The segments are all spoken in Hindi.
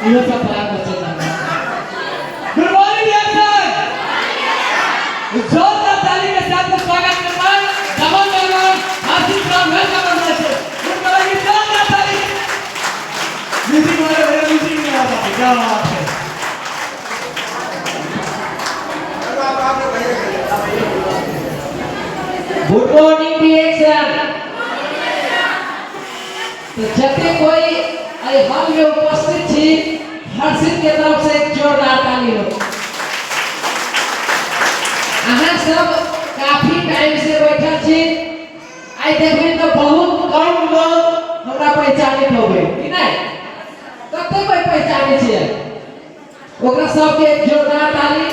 इहो सब बात बचे ना गुड मॉर्निंग सर जोरदार ताली के साथ स्वागत करता है डबल डबल आशीष राम वेलकम करते हैं गुड मॉर्निंग जोरदार ताली म्यूजिक वाले मेरे म्यूजिक में आ जाते क्या बात है गुड मॉर्निंग डिएक्शन तो जते कोई आई हम में उपस्थित छी हर्षित के तरफ से एक जोरदार ताली हो अहाँ सब काफी टाइम से बैठल छी आई देखबे तो बहुत कम लोग हमरा पहचानित होबे कि नहीं कते कोई पहचाने छी ओकरा सबके एक जोरदार ताली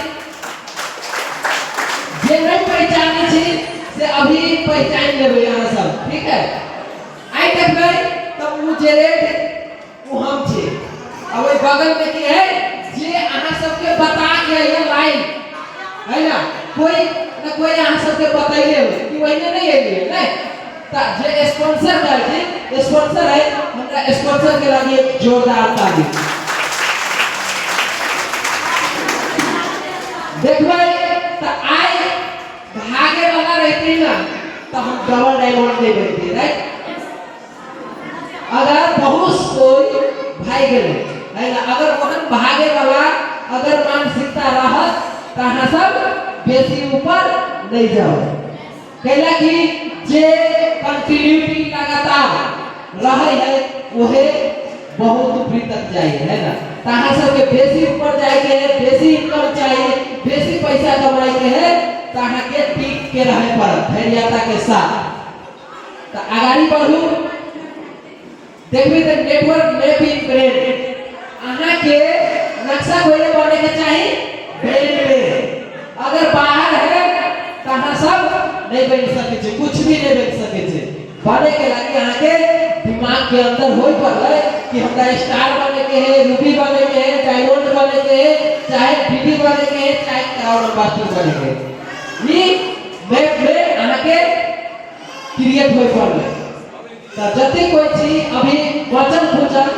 जे नहीं पहचाने छी से अभी पहचान लेबे अहाँ सब ठीक है आई देखबे तब उ जेरेट उ हम छी अब ओइ बगल में की है जे अहाँ सबके बता के ये लाइन है ना कोई अहाँ सबके बताइले कि वही नहीं है नहीं ता जे स्पॉन्सर है जी स्पॉन्सर है हमरा स्पॉन्सर के लिए एक जोरदार ताली देखबै त आई भागे वाला रहती ना तो हम डबल डायमंड दे देते राइट अगर बहुत कोई भाई गेले है ना अगर वहन भागे वाला अगर मानसिकता रहत त अहाँ सब बेसी ऊपर नहीं जाओ कहला कि जे कंटिन्यूटी लगातार रहे है ओहे बहुत ऊपर तक जाए है ना त अहाँ सब के बेसी ऊपर जाए के है बेसी इनकम चाहिए बेसी पैसा कमाए के है त अहाँ के टिक के रहे पड़त धैर्यता के साथ त आगाड़ी बढ़ू देखबे त नेटवर्क मैपिंग ब्रेन अहाँ के नक्शा कोई बने के चाहिए ब्रेन पे अगर बाहर है त अहाँ सब नहीं बन सके छे कुछ भी नहीं बन सके छे बने के लागि अहाँ के दिमाग के अंदर होई पड़ले कि हमरा स्टार बने के है रूबी बने के है डायमंड बने के है चाहे डीडी बने के है चाहे क्राउन एम्बेसडर बने के ई मैप में अहाँ के क्रिएट होई पड़ले त जते कोई छी अभी वचन पूछन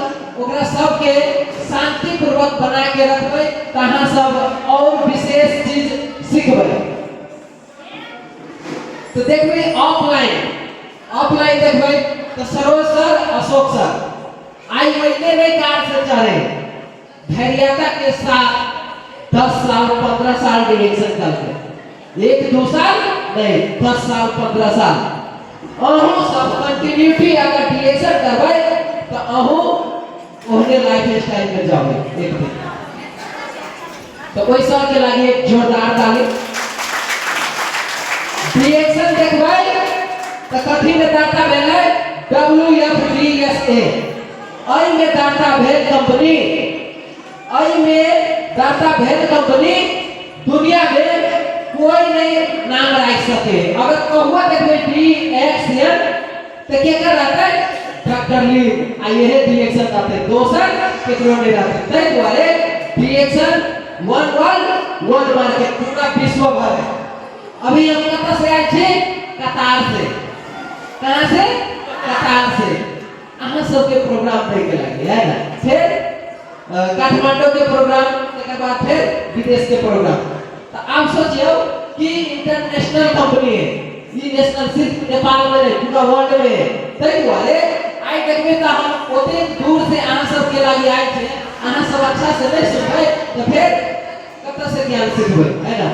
ओकरा सब के शांति पूर्वक बना के रखबै त अहाँ सब और विशेष चीज सीखबै तो देखबै ऑफलाइन देखबै तो Saroj sir Ashok sir I महीने में कार से चढ़े धैर्यता के साथ 10 साल 15 साल डिरेक्शन करके 1-2 साल नहीं 10 साल 15 साल अहू सब कंटिन्यूटी अगर डिरेक्शन करबै तो अहू ओहने लाइफ स्टाइल में जाओगे एक दिन तो ओइ सर के लागि एक जोरदार ताली डिरेक्शन देखबै तो कथी में डाटा भेलै WFDSA आई में डाटा भेल कंपनी दुनिया में कोई नहीं नाम रख सके अगर कहुआ देखबे DXN तो केकर रहतै डॉक्टर ली आ यही डिरेक्शन रहतै दोसर केकरो नहीं रहतै तै दुआरे डिरेक्शन वन मार्केट पूरा विश्व भर अभी हम कत से आए थे कतार से कहां से कतार से अहाँ सब के प्रोग्राम देखे लगे है ना फिर काठमांडू के प्रोग्राम के बाद फिर विदेश के प्रोग्राम तो आप सोचियो कि इंटरनेशनल कंपनी है ये नेशनल सिर्फ नेपाल में नहीं पूरा वर्ल्ड में तै दुआरे आई देखबे त हम ओते दूर से अहाँ सब के लागि आए थे अहाँ सब अच्छा से नहीं सुनबै तो फिर कत से ज्ञान सीखबै है ना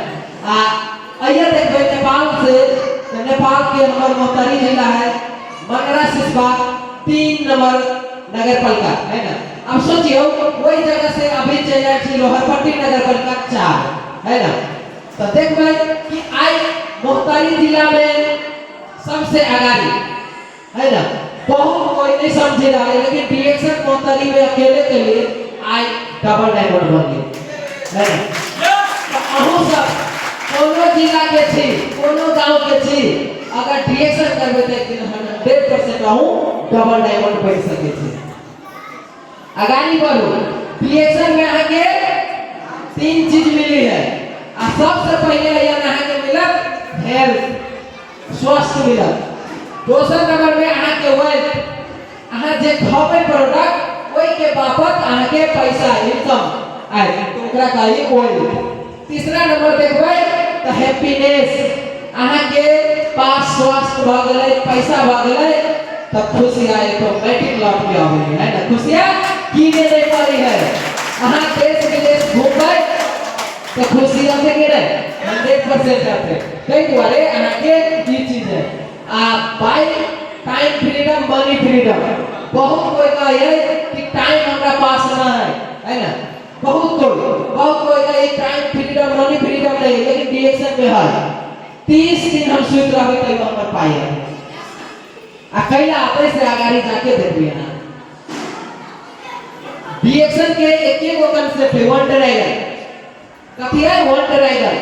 आइए देखबे नेपाल से तो नेपाल के हमर मोहतरी जिला है मंगरा सिसवा 3 नंबर नगर पालिका है ना अब सोचियो वही जगह से अभी चल जाए छी लोहरपट्टी नगर पालिका 4 है ना तो देखबे कि आई मोहतरी जिला में सबसे आगाड़ी है ना बहुत कोई नहीं समझे रहा है लेकिन डिरेक्शन मोहतरी में अकेले के लिए आई डबल डायमंड बन गई है ना तो अहू सब कोनो जिला के छी कोनो गांव के छी अगर डिरेक्शन करबे त 100% अहू डबल डायमंड बन सके छी आगाड़ी बढ़ो डिरेक्शन में आके 3 चीज मिली है आ सबसे पहले यहाँ के मिलत हेल्थ स्वस्थ मिलत दोसर नंबर में अहाँ के वेल्थ अहाँ जे खावे प्रोडक्ट ओइ ओई के बापत आके पैसा इनकम आए तो ओकरा कही ओई। तीसरा नंबर देखबै तो हैप्पीनेस अहाँ के पास स्वास्थ्य भ गेलै पैसा भ गेलै तब खुशी आए तो मैट्रिक लौट के आवे है ना खुशियां कीने नहीं पड़ी है। अहाँ देश विदेश घूमबै तो खुशी आते के नहीं 100% आते कई द्वारे अहाँ के ई चीज है आ बाय टाइम फ्रीडम मनी फ्रीडम बहुत कोई कहे कि टाइम हमरा पास ना है ना बहुत कोई कहे टाइम फ्रीडम मनी फ्रीडम नहीं लेकिन डिएक्शन में है 30 दिन हम सुत रहबै तै हमर पाई है आ कैला आपे से आगारी जाके देखबी ना डिएक्शन के एक गो कांसेप्ट है वन ड्राइवर कथी है वन ड्राइवर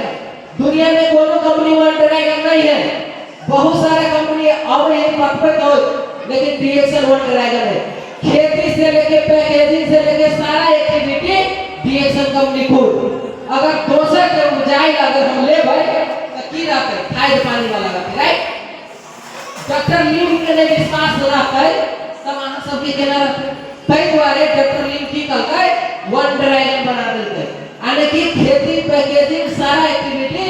दुनिया में कोनो कंपनी वन ड्राइवर नहीं है बहुत सारे कंपनी अब यही पद पे तो लेकिन डिएक्शन वन ड्राइवर है खेती से लेके पैकेजिंग से लेके सारा एक्टिविटी डिएक्शन कंपनी खुद अगर दोसर के उपजाई अगर हम लेबै त की रहते खाद पानी वाला रहते राइट डॉक्टर लीम के लिए विश्वास रहते तब अहाँ सब के केना रहते तै द्वारे डॉक्टर लीम की कहकै वन ड्राइवर बना देलकै यानी कि खेती पैकेजिंग सारा एक्टिविटी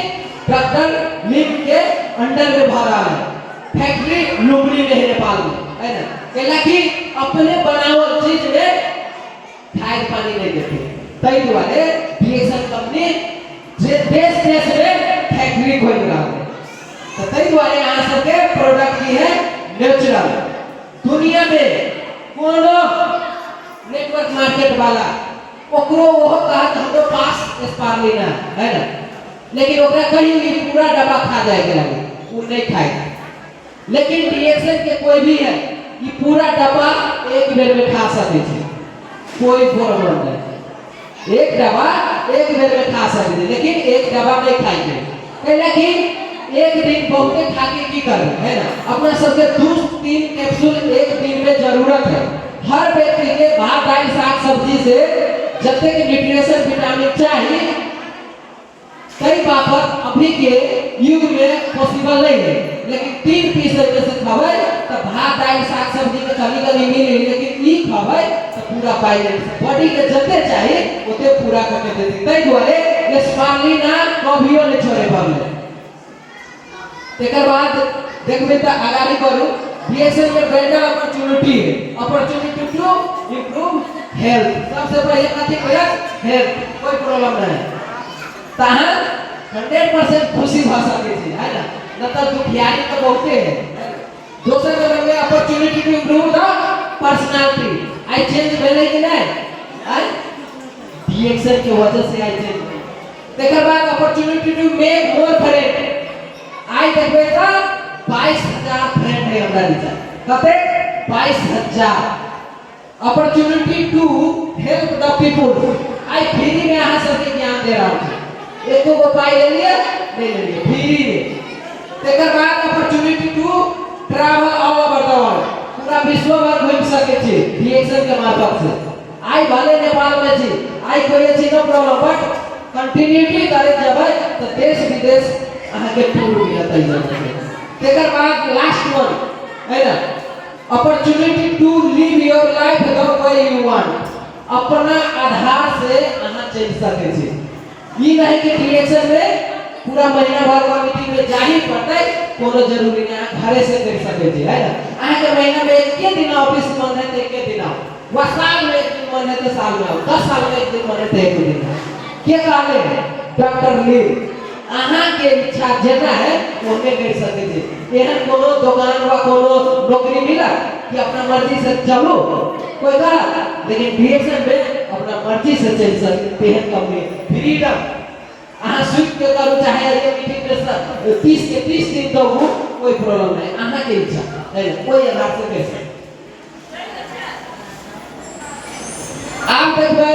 डॉक्टर लीम के अंडर में भरा है फैक्ट्री लुबनी में नेपाल में है ना केला कि अपने बनावल चीज में खाद पानी नहीं देते तै द्वारे डिएक्शन कंपनी जे देश में फैक्ट्री खोल रहा है तो तै द्वारे यहाँ सब के प्रोडक्ट की है नेचुरल दुनिया में कोनो नेटवर्क मार्केट वाला ओकरो वो कहत हमरो पास स्पार्लिना है ना लेकिन ओकरा कहीं भी पूरा डब्बा खा जाएगा लगे वो नहीं खाएगा लेकिन डिएक्शन के कोई भी है कि पूरा डब्बा एक बेर में खा सकते हैं कोई प्रॉब्लम नहीं एक डब्बा एक बेर में खा सकते हैं लेकिन एक डब्बा नहीं खाएंगे कहला कि एक दिन बहुते खा के की कर है ना अपना सबके 2-3 कैप्सूल एक दिन में जरूरत है हर व्यक्ति के भात दाल साग सब्जी से जब तक न्यूट्रिशन विटामिन चाहिए कई बात अभी के युग में पॉसिबल नहीं है लेकिन 3 पीस जैसे खावे तो भात दाल साग सब्जी के कभी मिले लेकिन ई खावे तो पूरा पाई बॉडी के जते चाहिए ओते पूरा करके देते तै द्वारे ये स्पार्लिना कभियो नहीं छोड़े पावे तेकर बाद देखबे त आगारी करू डिएक्शन में बेटर अपॉर्चुनिटी है अपॉर्चुनिटी टू इंप्रूव हेल्थ सबसे पहले कथि करा हेल्थ कोई प्रॉब्लम नहीं ताहा 100% खुशी भ सके छी है ना न त दुखियारी तो बहुते है दोसर नंबर में opportunity to improve the personality I change भेले कि नहीं आई डिएक्शन के वजह से आई चेंज तेकर बाद opportunity to make more friend आई देखबे त 22000 फ्रेंड है हमरा दिशा कते 22000 opportunity to help the people आई फ्री में आहा सबके ज्ञान दे रहा हूं एको गो पाई ले लिए नहीं ले लिए फ्री में तेकर बाद opportunity to travel all over the world पूरा विश्व भर घूम सके छी डिएक्शन के मार्फत से आई भले नेपाल में छी आई कोई छी नो प्रॉब्लम बट कंटिन्यूटी करे जबै तो देश विदेश आहा के टूर मिलत है तेकर बाद लास्ट वन है ना opportunity to live your life the way you want अपना आधार से आहा चल सके छी ई नहीं कि डिएक्शन में पूरा महीना भर का मीटिंग में जाही पड़ता है कोनो जरूरी नहीं घरे से कर सके छी है ना आहा के महीना में एक दिन ऑफिस बंद है तो एक दिन आओ वा साल में एक दिन बंद है तो साल में आओ 10 साल में एक दिन बंद है तो एक दिन के कहले डॉक्टर ली आहा के इच्छा जेना है ओने कर सके छी एहन कोनो दुकान वा कोनो नौकरी मिला कि अपना मर्जी से चलो कोई कहा लेकिन डिएक्शन में अपना मर्जी से चल सकते हैं कंपनी फ्रीडम आहा स्विच के करू चाहे ये मीटिंग में 30 के 30 दिन तो कोई प्रॉब्लम नहीं आहा के इच्छा है कोई आधार से कर सकते आप देखबै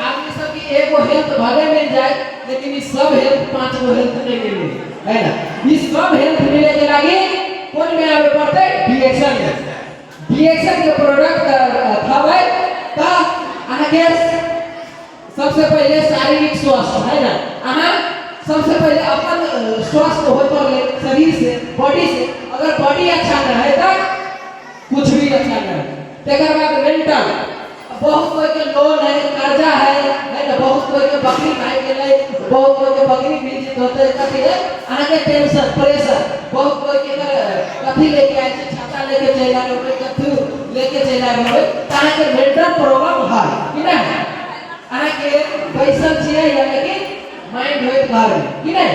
आदमी सब की एगो हेल्थ भले मिल जाए लेकिन इस सब हेल्थ 5 गो हेल्थ नहीं मिले है ना इस सब हेल्थ मिले के लागी कौन में आवे पड़ते डिएक्शन में डिएक्शन के प्रोडक्ट खावे त आहा के सबसे पहले शारीरिक स्वास्थ्य है ना आहा सबसे पहले अपन स्वास्थ्य होय पर शरीर से बॉडी से अगर बॉडी अच्छा न है तो कुछ भी अच्छा न है तेकर बाद मेंटल बहुत कोई के लोन है, कर्जा है ना, बहुत कोई के बकरी भाई के लिए, बहुत कोई के बकरी बीजित होते कथी है आगे टेंशन प्रेशर, बहुत कोई के कथी लेके आए छे छाता लेके चला गए, कथू लेके चला गए, ताहा के मेंटल प्रॉब्लम है कि ना, आके पैसा छिए यानी कि माइंड होइत घर कि ना,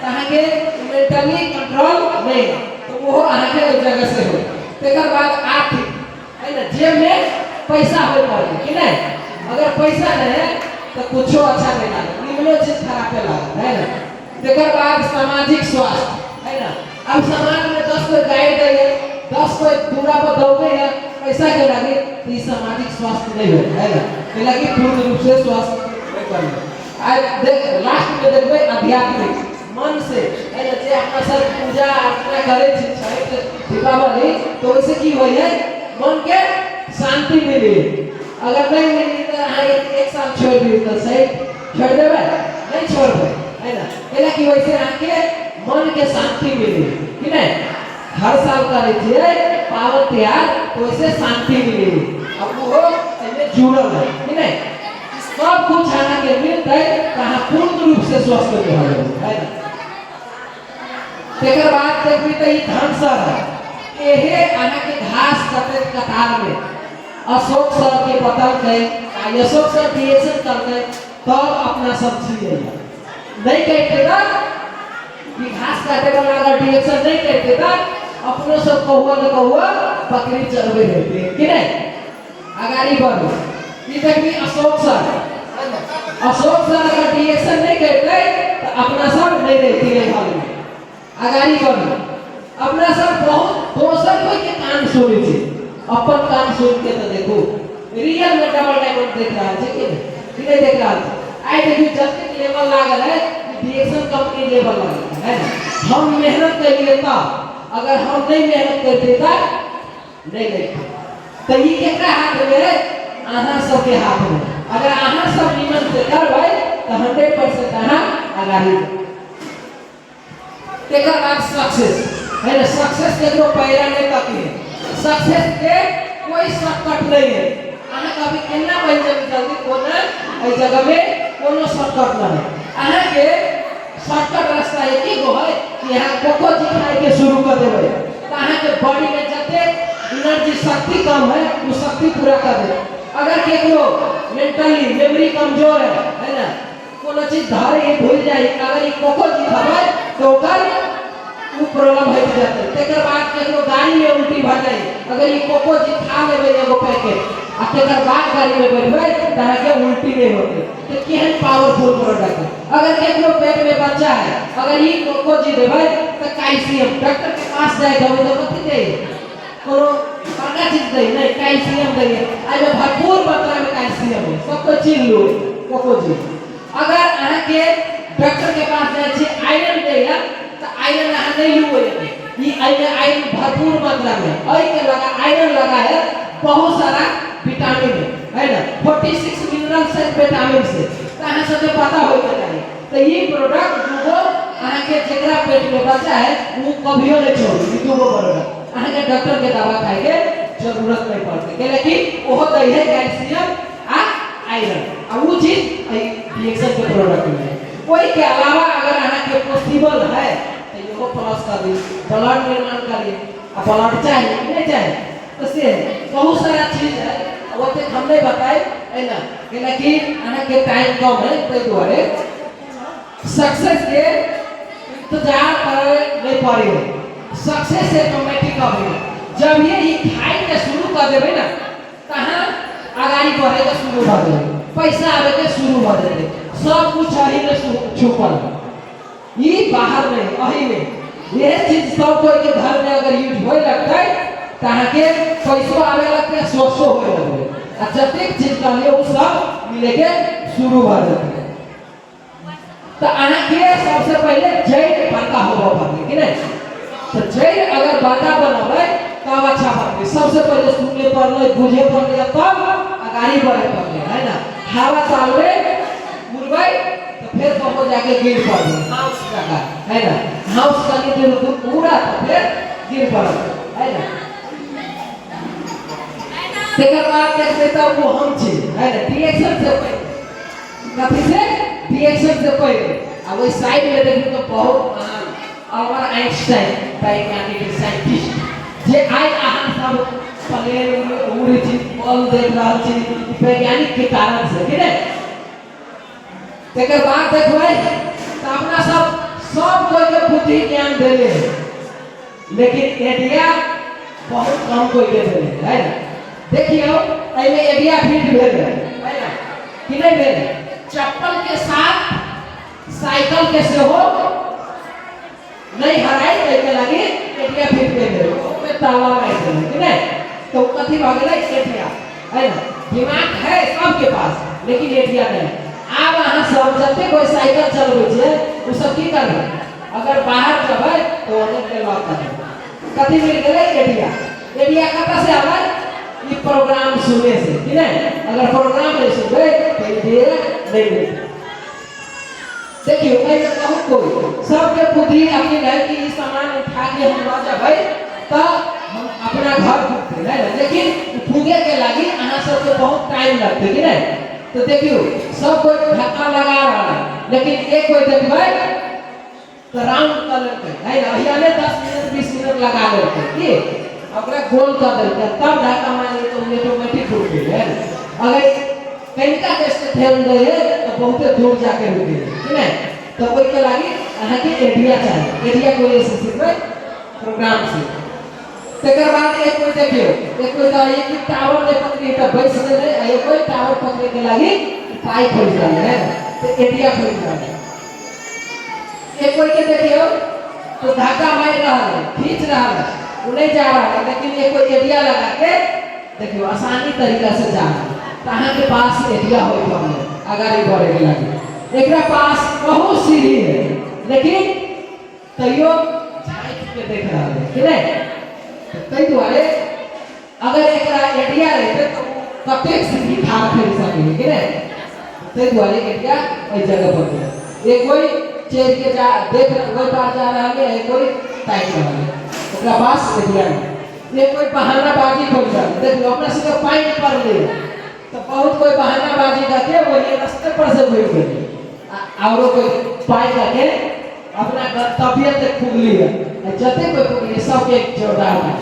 ताहा के मेंटली कंट्रोल नहीं, तो वो आके एक जगह से हो। तेकर बाद आर्थिक है ना, जेब में पैसा हो पड़े कि नहीं, अगर पैसा नहीं है तो कुछ अच्छा नहीं लगे, निमनो चीज खराब लगे है ना। तेकर बाद सामाजिक स्वास्थ्य है ना, अब समाज में 10 कोई गाइड दे, 10 कोई पूरा पर दौड़े है पैसा के लगे, तो ये सामाजिक स्वास्थ्य नहीं हो है ना, ये लगे पूर्ण रूप से स्वास्थ्य नहीं कर। आज देख लास्ट में देखबे आध्यात्मिक मन से है ना, जे अपना सब पूजा अर्चना करे छठ दीपावली, तो वैसे की होई है मन के शांति मिली। अगर नहीं मिली तो एक साल छोड़ दी तो सही छोड़ देवे, नहीं छोड़बे है ना, एला की वैसे आके मन के शांति मिली कि नहीं। हर साल करे छे पावन त्योहार, तो वैसे शांति मिली, अब वो इसमें जुड़ल है कि नहीं। सब कुछ आना के मिलते कहाँ पूर्ण रूप से स्वस्थ हो है ना। तेकर बाद देखबी तो ई धन सर है, एहे आना के घास कटे कतार में अशोक सर के बतल के अशोक सर डिएक्शन करते तब अपना सब छिए नहीं कहते ना कि घास काटे वाला अगर डिएक्शन नहीं कहते ना अपने सब कहुआ न कहुआ बकरी चरवे रहते कि नहीं। अगाड़ी बढ़ो ई देखबी अशोक सर अगर डिएक्शन नहीं कहते तो अपना सब नहीं रहती है हाल में। अगाड़ी बढ़ो अपना सब बहुत दोसर कोई के कान सुने छे, अपन कान सुन के तो देखो रियल में डबल डायमंड देख रहा है कि नहीं देख रहा है। आई देखिए जब लेवल लागल है डिएक्शन कंपनी लेवल लागल है ना, हम मेहनत करिए तब, अगर हम नहीं मेहनत करते तब नहीं लेते, तो ये केकरा हाथ में है, आहा सब के हाथ में। अगर आहा सब निमन से करबै तो 100% आहा आगाड़ी। तेकर बाद सक्सेस है ना, सक्सेस के जो पैरा नहीं तकी है, सक्सेस के कोई शॉर्टकट नहीं है। आहा कभी केना बन जाबी जल्दी कोना ए जगह में कोनो शॉर्टकट नहीं है। आहा के शॉर्टकट रास्ता है की गो है कि यहां कोको जी खाए के शुरू कर देबे, तो आहा के बॉडी में जते एनर्जी शक्ति कम है वो शक्ति पूरा कर दे। अगर केकरो मेंटली मेमोरी कमजोर है ना, कोनो चीज धारे भूल जाए, अगर ई कोको जी खावे तो ओकर वो प्रॉब्लम हो जाते। तेकर बाद केकरो गाड़ी में उल्टी भ जाए, अगर ई कोको जी खा लेबे एगो पैकेट आ तेकर बाद गाड़ी में बैठबे त के उल्टी नहीं होते, तो केहन पावरफुल प्रोडक्ट है। अगर केकरो पेट में बच्चा है, अगर ई कोको जी देबे तो कैल्शियम, डॉक्टर के पास जाए तो कथि दे, कोनो बड़का चीज दे नहीं, कैल्शियम दे, आई में भरपूर मात्रा में कैल्शियम है, सब को चीज लो कोको जी। अगर अहाँ के डॉक्टर के पास जाए छे आयरन दे या तो आयरन अहाँ नहीं लुए, ये आयरन भरपूर मात्रा में आई के लगा आयरन लगा है, बहुत सारा विटामिन है ना, 46 मिनरल से विटामिन से, तो अहाँ सब पता होना चाहिए। तो ये प्रोडक्ट जो अहाँ के जेकरा पेट में बच्चा है वो कभियो नहीं छोड़ी, दूगो प्रोडक्ट अहाँ के डॉक्टर के दवा खाए के जरूरत नहीं पड़ती, के लेकिन वो दही है कैल्शियम आ आयरन, अब वो चीज रिएक्शन के प्रोडक्ट में। कोई के अलावा अगर अहाँ के पॉसिबल है तो ये प्लस कर दी, ब्लड निर्माण करिए, अब ब्लड चाहिए कि नहीं चाहिए, तो से बहुत सारा चीज है वो तक हमने बताए है ना, कि लेकिन अहाँ के टाइम कम है तो द्वारे सक्सेस के इंतजार करे नहीं पड़े, सक्सेस ऑटोमेटिक आवे। जब ये खाई के शुरू कर देबे ना तहां आगाड़ी बढ़े के शुरू हो जाए, पैसा आवे के शुरू हो जाए, सब कुछ अही में छुपल, ये बाहर में अही में। ये चीज सब कोई के घर में अगर यूज होए लगता तहां के पैसो आवे लगते, सोचो होए लगते, आ जतेक चीज कहलिए वो सब मिले के शुरू हो जाते। तो अहाँ के सबसे पहले जय बंदा होबा पड़े कि नहीं, तो जय अगर बंदा बनबे तब अच्छा बात। सबसे पहले सुनने पड़ले, बुझे पड़ले, तब आगाड़ी बढ़े पड़ले है ना। हवा चलबे उड़बे तो फिर कहो जाके गिर पड़े, हाउस जगह है ना, हाउस कनी देर पूरा तो फिर गिर पड़े है ना। तेकर बाद देख लेता वो हम छे है ना रिएक्शन से पहले कथी से रिएक्शन से पहले अब वही साइड में देखिए तो बहुत महान अल्बर्ट आइंस्टाइन वैज्ञानिक साइंटिस्ट जे आई अहाँ सब प्लेन में उड़े छी बल देख रहल छी वैज्ञानिक के कारण से कि नहीं तेकर बाद देखबै त अपना सब कोई के बुद्धि ज्ञान देले लेकिन एडिया बहुत कम कोई के देले है ना देखियो एमे एडिया फिट भेल है ना कि नहीं भेल चप्पल के साथ साइकिल के सेहो नहीं हराई के लगे एडिया फिट भेल है ओमे ताला मार देले कि नहीं तो कथी भ गेलै एडिया है ना दिमाग है सबके पास लेकिन एडिया नहीं अब अहाँ सब जते कोई साइकिल चलबै छै उ सब की करबै अगर बाहर जबै तो ओने के लॉक कर देबै कथी मिल गेलै एडिया कतऽ से आबै ई प्रोग्राम सुने से कि नहीं अगर प्रोग्राम नहीं सुनबै तो एडिया नहीं मिलतै देखियो एमे बहुत कोई सबके बुद्धि अपनी है कि ई सामान उठा के हम ल जबै त हम अपना घर फूकते है लेकिन फूके के लागि अहाँ सबके बहुत टाइम लगतै कि नहीं तो देखियो सब कोई धक्का लगा रहा है लेकिन एक कोई देखबै तो राउंड कर लेते है ना ने 10 मिनट 20 मिनट लगा लेते कि ओकरा गोल कर देते तब धक्का मारे तो ऑटोमेटिक रुक है अगर कनिका के से ध्यान दे तो बहुत दूर जाके रुके कि नहीं तो कोई के लागि अहाँ के एडिया चाहिए एडिया कोई से सीखबै प्रोग्राम से तेकर बाद एक कोई देखियो एक कोई तो एक टावर ले पकड़ी त बैस गेले एक कोई टावर पकड़े के लागि पाई खोल जाले है तो एडिया खोल जाले एक कोई के देखियो तो धक्का मार रहा है खींच रहा है वो नहीं जा रहा है लेकिन एक कोई एडिया लगा के देखियो आसानी तरीका से जा रहा है कहां के पास एडिया हो तो आगे बढ़े के लागि एकरा पास बहुत सीढ़ी है लेकिन तैयो झांक के देख रहा है कि नहीं तै दुआरे अगर एकरा एडिया रहते तो कतेक सीढ़ी ठाड़ कर सके कि नहीं तै दुआरे एडिया ओइ जगह पर है एक कोई चेर के जा देख कोई पार जा रहा है एक कोई टाइट रहा है ओकरा पास एडिया नहीं एक कोई बहानाबाजी कर रहा है देखो अपना से पॉइंट पर ले तो बहुत कोई बहानाबाजी करके वही रास्ते पर से घूम गए और कोई पाई करके अपना तबियत तक पुगली है जते कोई पुगली सब के जोरदार है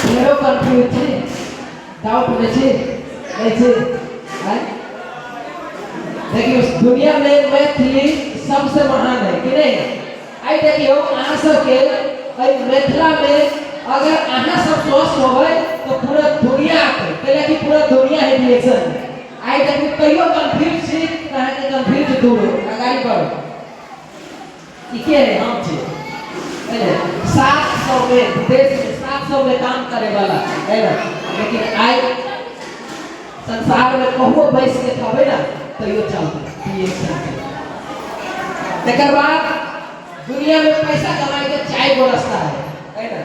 मेरो कंफ्यूज छी डाउट में छी ऐसे है देखिए दुनिया में मैथिली सबसे महान है कि नहीं आई देखियो अहाँ सब के मिथिला में अगर अहाँ सब स्वस्थ होबै तो पूरा दुनिया के कि पूरा दुनिया है रिएक्शन आई देखियो कहियो कंफ्यूज छी कहां के कंफ्यूज दूर आगाई बढ़ो इके है हम छे 700 में देश में 700 में काम करे वाला है ना लेकिन आई संसार में कहो बैस के खावे ना तो यो चलते रिएक्शन तेकर बाद दुनिया में पैसा कमाए के 4 गो रास्ता है ना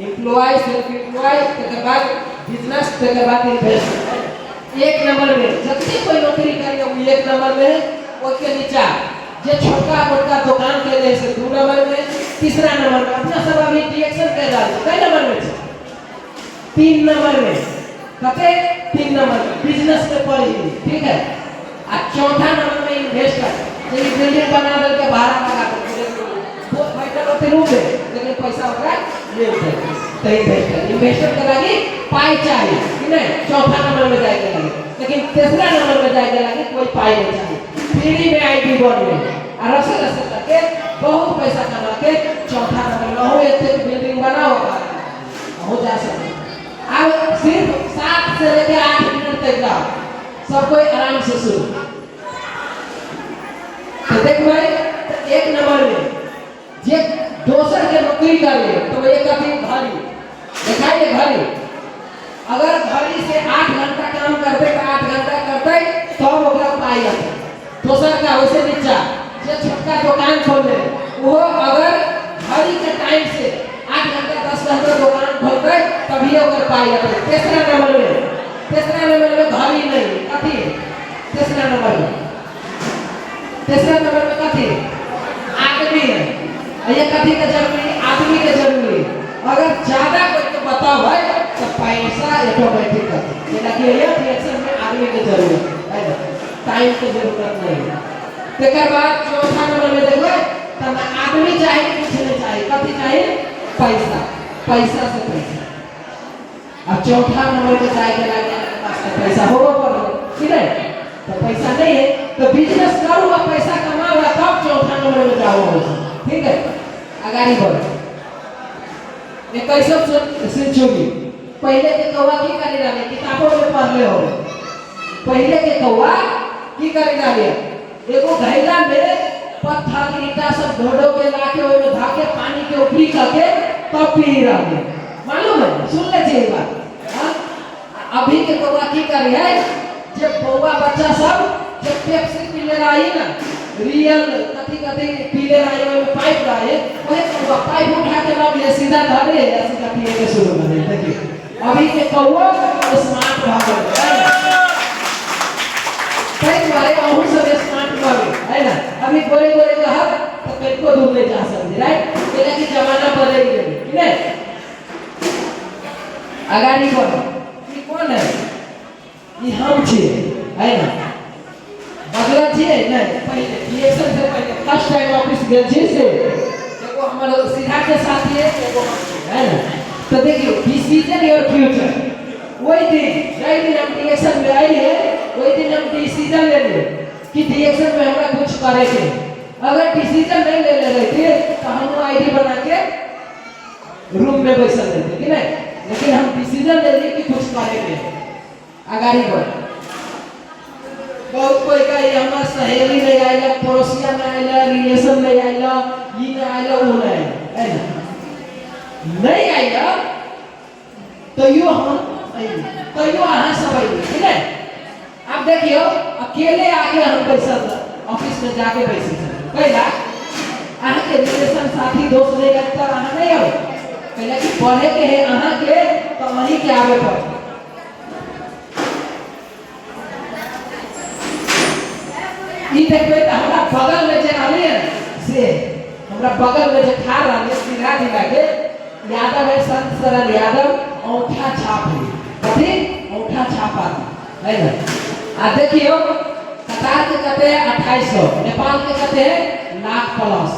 एम्प्लॉय सेल्फ एम्प्लॉय तेकर बाद बिजनेस तेकर बाद इन्वेस्टमेंट एक नंबर में जत्ते कोई नौकरी करिए वो एक नंबर में ओके नीचा जे छोटा मोटा दुकान के ले से 2 नंबर में तीसरा नंबर में अपना सब अभी रिएक्शन कर रहा है कई नंबर में 3 नंबर में कते 3 नंबर में बिजनेस में पड़ी ठीक है आ चौथा नंबर में इन्वेस्टर जे बिल्डिंग बना दे के भाड़ा लगा दे वो बैठल होते रूम में लेकिन पैसा ओकरा ले उठे तो इन्वेस्टर के लागि पाई चाहिए कि नहीं चौथा नंबर में जाएगा लगे लेकिन तीसरा नंबर में जाएगा लगे कोई पाई नहीं चाहिए पीढ़ी में आईडी बोर्ड में और रसे रसे करके बहुत पैसा कमा के चौथा नंबर में हो इतने बिल्डिंग बना होगा हो जा सकते अब सिर्फ 7 से लेके 8 मिनट तक जाओ सब कोई आराम से सुनो तो देख भाई एक नंबर में जे दोसर के नौकरी करे तो ये कभी घड़ी दिखाइए घड़ी अगर घड़ी से 8 घंटा काम करते तो 8 घंटा करते तो ओकरा पाई जाते दोसर का वैसे नीचा जे छोटा दुकान खोले वो अगर घड़ी के टाइम से 8 घंटा 10 घंटा दुकान खोलते तभी ओकर पाई जाते तीसरा नंबर में घड़ी नहीं कथी तीसरा नंबर में कथी आदमी है ये कथी के जरूरी आदमी के जरूरी अगर ज्यादा कोई जेना कि ये रिएक्शन में आदमी के जरूरत है ना, टाइम के जरूरत नहीं है। तेकर बाद चौथा नंबर में देखो तब आदमी चाहिए कुछ नहीं चाहिए, कथी चाहिए? पैसा, पैसा से पैसा। अब चौथा नंबर पे जाए के लगे पैसा होगा पर ठीक है, तो पैसा नहीं है तो बिजनेस करूँगा, पैसा कमाऊंगा तब चौथा नंबर में जाऊंगा, ठीक है। आगाड़ी बढ़ो, ये कैसे सिंचुगी पहले के कौवा की करे रहे, किताबों में पढ़ले हो। पहले के कौवा की करे रहे, एगो घैला में पत्थर ईटा सब ढोढो के लाके ओए में धाके पानी के ऊपरी करके तब पी रहे, मालूम है? सुन ले ये बात। अभी के कौवा की करे है, जब कौवा बच्चा सब जब पेप्सी पी ले रहा है ना, रियल कथी कथी पी ले रहा है, ओए में पाइप रहा है, वही कौवा पाइप उठा के लग ले सीधा धरे या सीधा पिए के शुरू कर दे। देखिए अभी के कौवा स्मार्ट भाग है कई बारे बहुत सब स्मार्ट भाग है ना। अभी गोरे गोरे का हक तो कहीं को दूर ले जा सकते, राइट? ये कि जमाना बदल गया, ठीक है। आगाड़ी बढ़ो, ये कौन है? ये हम छे, है ना? बदला छे नहीं, पहले रिएक्शन से पहले फर्स्ट टाइम ऑफिस गए छे से देखो हमारा सीधा के साथ ये देखो है ना। तो देखिए डिसीजन योर फ्यूचर, वही दिन राइट दिन हम रिएक्शन में आई है, वही दिन हम डिसीजन ले ले कि रिएक्शन में हमरा कुछ करे के। अगर डिसीजन नहीं ले रहे थे तो हम आईडी बना के रूम में बैठ सकते थे, ठीक है, लेकिन हम डिसीजन ले लिए कि कुछ करेंगे। आगाड़ी बढ़, बहुत कोई का ये हमारा सहेली नहीं आएगा, पड़ोसिया नहीं आएगा, रिलेशन नहीं आएगा, ये नहीं आएगा, वो नहीं आएगा, है ना? नहीं आएगा तो यो हम तो यो यहाँ सब आएंगे, ठीक है। अब देखियो अकेले आके हम पैसा ऑफिस में जाके पैसे पहला अहाँ के रिलेशन साथी दोस्त नहीं लगता, अहाँ नहीं आओ पहले कि पढ़े के है अहाँ के तो वहीं के आगे पढ़। ये देखबे तो हमारा बगल में जे आली है से हमारा बगल में जे खा रहा है सीधा दिला के यादव है, संत सरल यादव औंठा छाप है, कथी औंठा छापा है ना। आ देखियो कतार के कहते हैं 2800, नेपाल के कहते हैं लाख प्लस,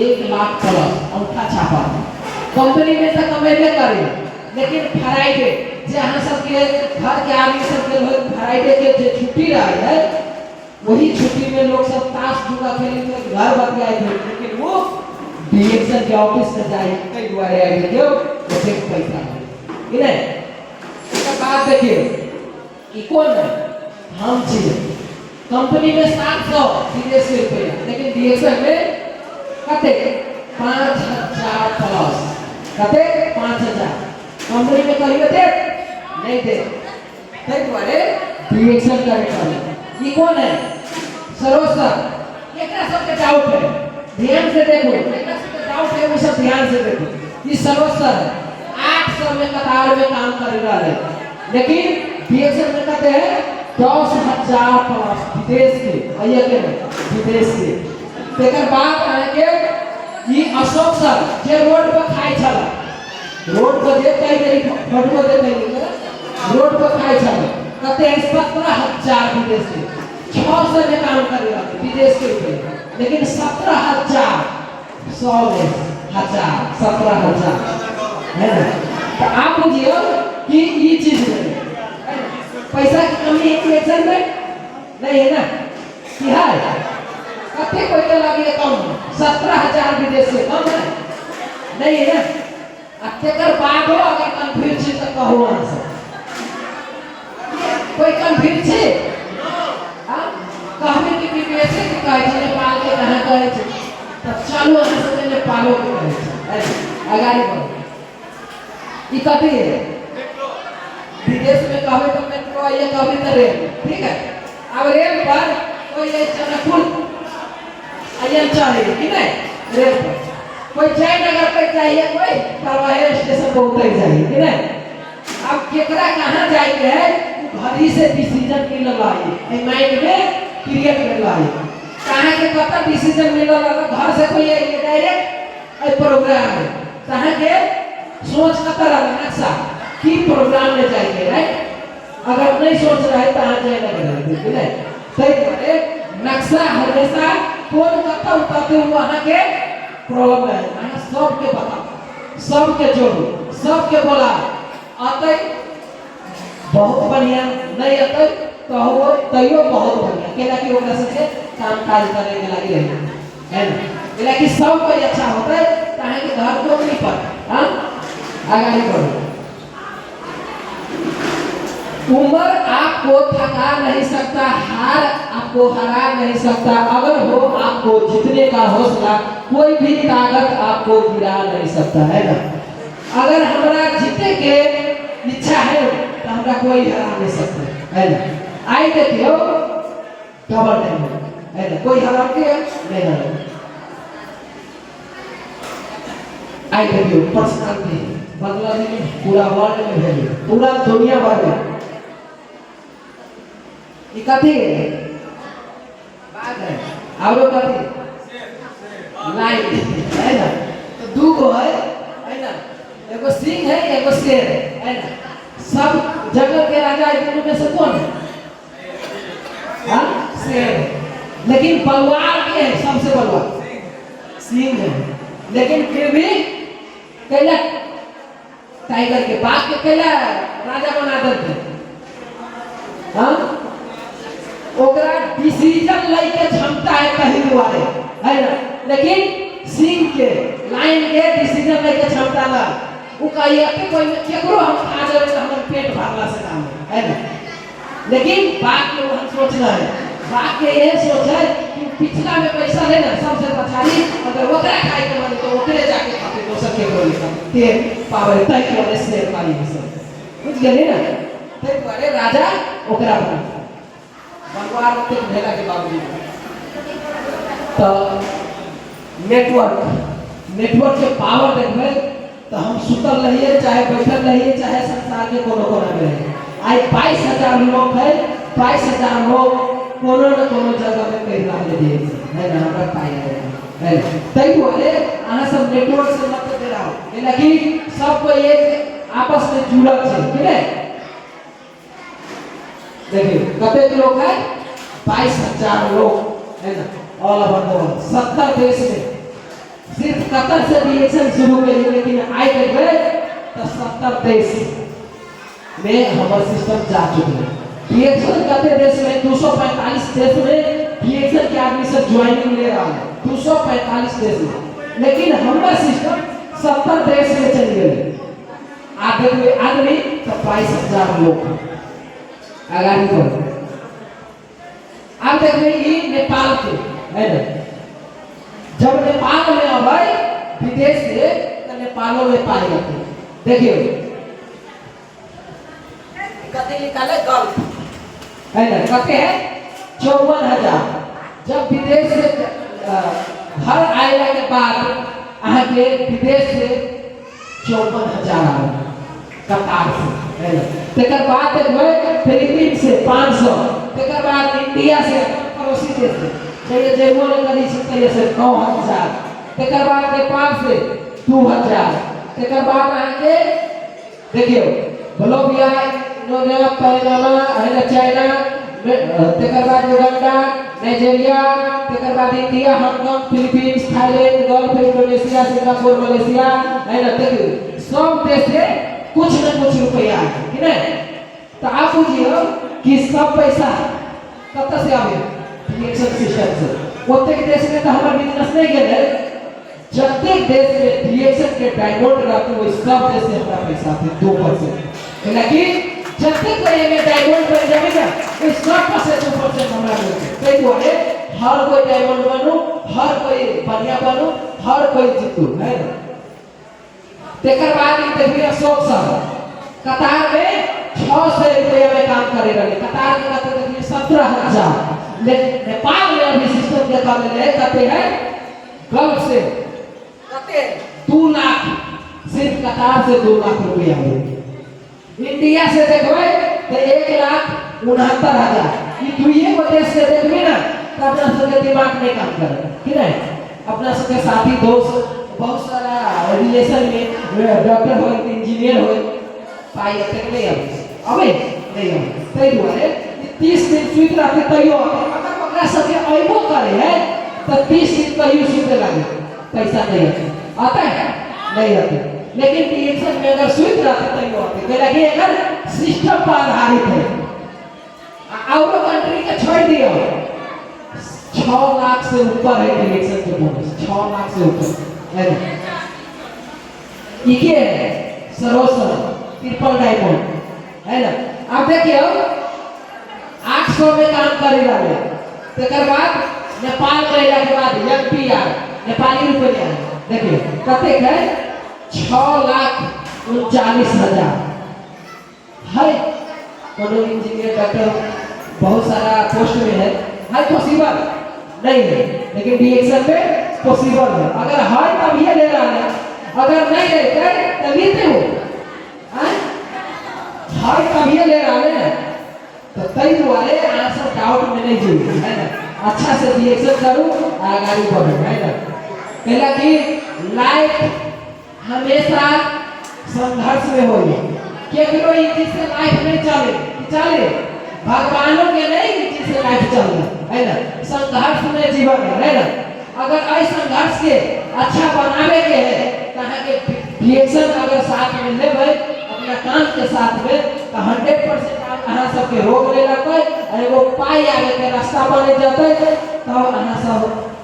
1 लाख प्लस औंठा छापा। कंपनी में तो कमेबे करे, लेकिन फ्राइडे जहाँ सबके घर के आदमी सबके लोग फ्राइडे के जो छुट्टी रहे है वही छुट्टी में लोग सब ताश जुआ खेले थे, घर बतियाए थे, लेकिन वो डिएक्शन के ऑफिस में जाए कई दुआरे आए थे क्यों वो फिक्स पैसा है नहीं। इसका बात देखिए कि कौन है? हम चाहिए कंपनी में 700 विदेशी रुपया, लेकिन डिएक्शन में कते 5000 प्लस, कते 5000 कंपनी में करिए दे नहीं दे, कई दुआरे डिएक्शन करे। ये कौन है? सरोसर। एकरा सबके डाउट है, ध्यान से देखो, एकरा सबके डाउट है, वो सब ध्यान से देखो। ये सरोसर है, 800 में कतार में काम कर रहा है, लेकिन डीएक्शन में कहते हैं 10,000 प्लस विदेश के, आइए के विदेश के। तेकर बाद आने के ये अशोक सर जे रोड पर खाई छला, रोड पर जे कहीं मेरी फोटो दे नहीं, रोड पर खाई छला कहते हैं 17,000 विदेश के, 600 में काम कर रहा है विदेश के रुपए, लेकिन 17,000 100 में 17,000 है ना। तो आप बुझिए कि ये चीज नहीं पैसा की कमी है रिएक्शन में नहीं है ना, कि है कते कोई के लगे कम 17,000 विदेश से कम है नहीं है ना। अत्याकर बात हो अगर कंफ्यूज है तो कहो आंसर, कोई कंफ्यूज है? हां कहने की बीपीएससी के कहे छे नेपाल के कहां कहे छे, तब चलो हम से नेपाल के कहे छे। आगाड़ी बढ़ो, ई कथी है? विदेश में कहबे तो मेट्रो आइए, कहबे तो रेल, ठीक है। अब रेल पर कोई जनकपुर आइए चाहिए कि नहीं, रेल पर कोई जयनगर पे चाहिए, कोई करवाए स्टेशन पर उतर जाइए कि नहीं। अब केकरा कहां जाएके है घड़ी से डिसीजन मिल रही माइंड में क्रिएट कर रही कहां के कता डिसीजन मिल रहा घर से कोई ये डायरेक्ट प्रोग्राम है कहां के सोच कता रहा नक्शा की प्रोग्राम में जाएंगे, राइट। नहीं सोच रहा है तो आज जाएगा बिल्कुल है। सही बात नक्शा हमेशा कौन करता उतारते हुए वहाँ के प्रॉब्लम है वहाँ सबके बता सबके जोड़ो सबके बोला आते बहुत बढ़िया नहीं आते तो वो तैयो बहुत बढ़िया केला की ओकरा से काम काज करने के लगी रही है ना केला की सब कोई अच्छा होता है ताकि कि घर को नहीं पर हां आगे बढ़ो। उम्र आपको थका नहीं सकता हार आपको हरा नहीं सकता अगर हो आपको जीतने का हौसला कोई भी ताकत आपको गिरा नहीं सकता है ना। अगर हमारा जीते के इच्छा है तो हमरा कोई हरा नहीं सकता है ना। आई देखियो डबल टाइम है ना कोई हरा के नहीं हरा। आई देखियो पर्सनालिटी बांग्लादेश में पूरा वर्ल्ड में है पूरा दुनिया भर में कथी बात है और कथी लाइट है ना तो दो गो है ना एगो सिंह है एगो शेर है ना सब जंगल के राजा दोनों में से कौन है हां शेर लेकिन बलवान के है सबसे बलवान सिंह है लेकिन फिर भी कैला टाइगर के बाघ के कैला राजा बना देते हां ओकरा डिसीजन लेके क्षमता है कहीं दुआरे है ना लेकिन सिंह के लाइन के डिसीजन लेके क्षमता ना वो कहिए कि कोई केकरो हम खा जावे तो हमर पेट भरला से काम है ना लेकिन बाघ के हम सोचना है बाघ के ये सोच है कि पिछला में पैसा लेना सबसे पछाड़ी अगर ओकरा खाए के मन तो ओकरे जाके खाते दोसर के बोले ते पावर तय के से पाई सब बुझ गेले ना ते दुआरे राजा ओकरा बना भगवान के भेला के बावजूद तो नेटवर्क के पावर देखबे तो हम सुतल रहिए चाहे बैठल रहिए चाहे संसार के कोनो कोना में रहिए आई 22,000 लोग है 22,000 लोग कोनो न कोनो जगह में कहीं रहले दिए है ना हमरा पाई है तई बोले आहा सब नेटवर्क से मत दे रहा है लेकिन सब को एक आपस में जुड़ल है ठीक है। देखिए कते लोग है 22,000 लोग है ना ऑल ओवर द वर्ल्ड 70 देश में सिर्फ कतर से रिएक्शन शुरू करी लेकिन आई गए तो 70 देश में हमारा सिस्टम जा चुके हैं। रिएक्शन कते देश में 245 देश में रिएक्शन के आदमी से ज्वाइनिंग ले रहा है 245 देश में लेकिन हमारा सिस्टम 70 देश में चल गए आदमी तो 22,000 लोग आगामी बढ़ो। अब देखिए ये नेपाल के है ना जब नेपाल में आवे विदेश से तो नेपालों में पाए जाते देखिए कते निकाले गल है ना कते है 54,000 जब विदेश से घर आएगा के बाद आहा के विदेश से 54,000 कतार से है ना तेकर बाद फिलीपींस से 500 तेकर बाद इंडिया से पड़ोसी देश से चाहिए जेबो ने करी सकते से 9,000 तेकर बाद नेपाल से 2,000 तेकर बाद आके देखियो बोलोविया इंडोनेशिया पनामा है ना चाइना तेकर बाद युगांडा नाइजीरिया तेकर बाद India Hong Kong Philippines Thailand gulf Indonesia Singapore Malaysia है ना देखियो सब देश से कुछ न कुछ रुपया है कि नहीं तो आप बुझियो कि सब पैसा कत से आवे रिएक्शन सिस्टम से ओते के देश में तो हमारा बिजनेस नहीं गेले जते देश में रिएक्शन के डायमंड रहते वो सब देश से हमारा पैसा आते 2% लेकिन जते कोई में डायमंड बन जावे ना वो सब से 2% हमारा मिलते कई बोले हर कोई डायमंड बनो हर कोई बढ़िया बनो हर कोई जीतो है ना तेकर बाद ई देखिए अशोक सर कतार में 600 रुपया में काम करे रहे कतार में कहते देखिए 17,000 लेकिन नेपाल में अभी सिस्टम के काम में कहते हैं गल्फ से कहते 2 लाख सिर्फ कतार से 2 लाख रुपया इंडिया से देखबे तो 1,69,000 ये दुइये को देश से देखबे ना तो अपना सबके दिमाग नहीं काम करे ठीक है अपना सबके साथी दोस्त बहुत सारा रिलेशन में डॉक्टर हो इंजीनियर हो पाई तक नहीं अबे नहीं हो तई दुआरे 30 दिन सुइत रहते तैयो अगर ओकरा सबके अइबो करे है तो 30 दिन कहियो सुते लागे पैसा नहीं आता है नहीं आते लेकिन रिएक्शन में अगर सुइत रहते तैयो आते के लगे अगर सिस्टम पर आधारित है आउट कंट्री के छोड़ दियो 6 लाख से ऊपर है रिएक्शन के बोनस 6 लाख से ऊपर है ये है सरोसर ट्रिपल डायमंड है ना अब देखिए 800 में काम करे वाले तेकर बाद नेपाल करेला के बाद एमपीआर नेपाली रुपया देखिए कते है 6,39,000 है कोनो इंजीनियर डॉक्टर बहुत सारा पोस्ट में है पॉसिबल नहीं है लेकिन रिएक्शन में पॉसिबल है अगर है तब ये ले रहा है अगर नहीं रहते तो लेते हो है तब ये ले रहा है तो कई दुआरे आंसर डाउट में नहीं जीव है ना अच्छा से रिएक्शन करूं आगे बढ़ो है ना पहला कि लाइफ हमेशा संघर्ष में हो केकरो ई चीज से लाइफ नहीं चले भगवानों के नहीं ई चीज से लाइफ चल है ना संघर्ष में जीवन है ना अगर ऐ संघर्ष के अच्छा बनावे के है कहां के रिएक्शन अगर साथ में लेबै अपना काम के साथ में तो 100% अहाँ सबके रोक ले लगतै और एगो पाई आगे के रास्ता बन जाते तब अहाँ सब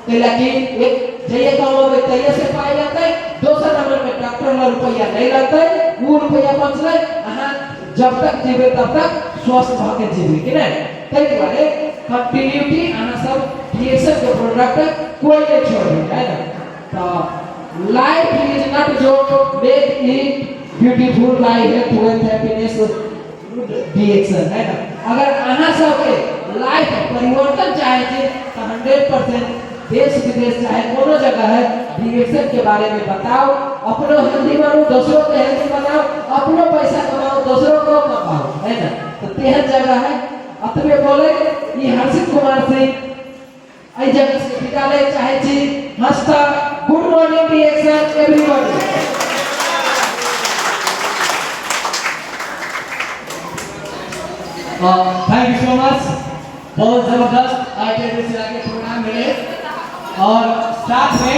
कैला कि एक जइए कमावे तइए से पाई जाते दोसर नंबर में डॉक्टर ला रुपया नहीं लगतै वो रुपया बचले अहाँ जब तक जीवे तब तक स्वस्थ भ के जीवे कि नहीं तै दुआरे कंटिन्यूटी अहाँ सब रिएक्शन के प्रोडक्ट कोई नहीं छोड़ी है ना तो लाइफ इज नॉट जो make it beautiful by health wealth happiness reaction है ना अगर अहाँ सब के लाइफ परिवर्तन चाहे छे तो 100% देश विदेश चाहे कोनो जगह है रिएक्शन के बारे में बताओ अपनो हेल्दी बनो दूसरों के हेल्दी बनाओ अपनो पैसा कमाओ दूसरों को कमाओ है ना तो तेहन जगह है अतबे बोले ये हर्षित कुमार सिंह आई जगह से विदा ले चाहे छी हंसता good morning reaction everybody thank you so much बहुत जबरदस्त आज के प्रोग्राम मिले और साथ में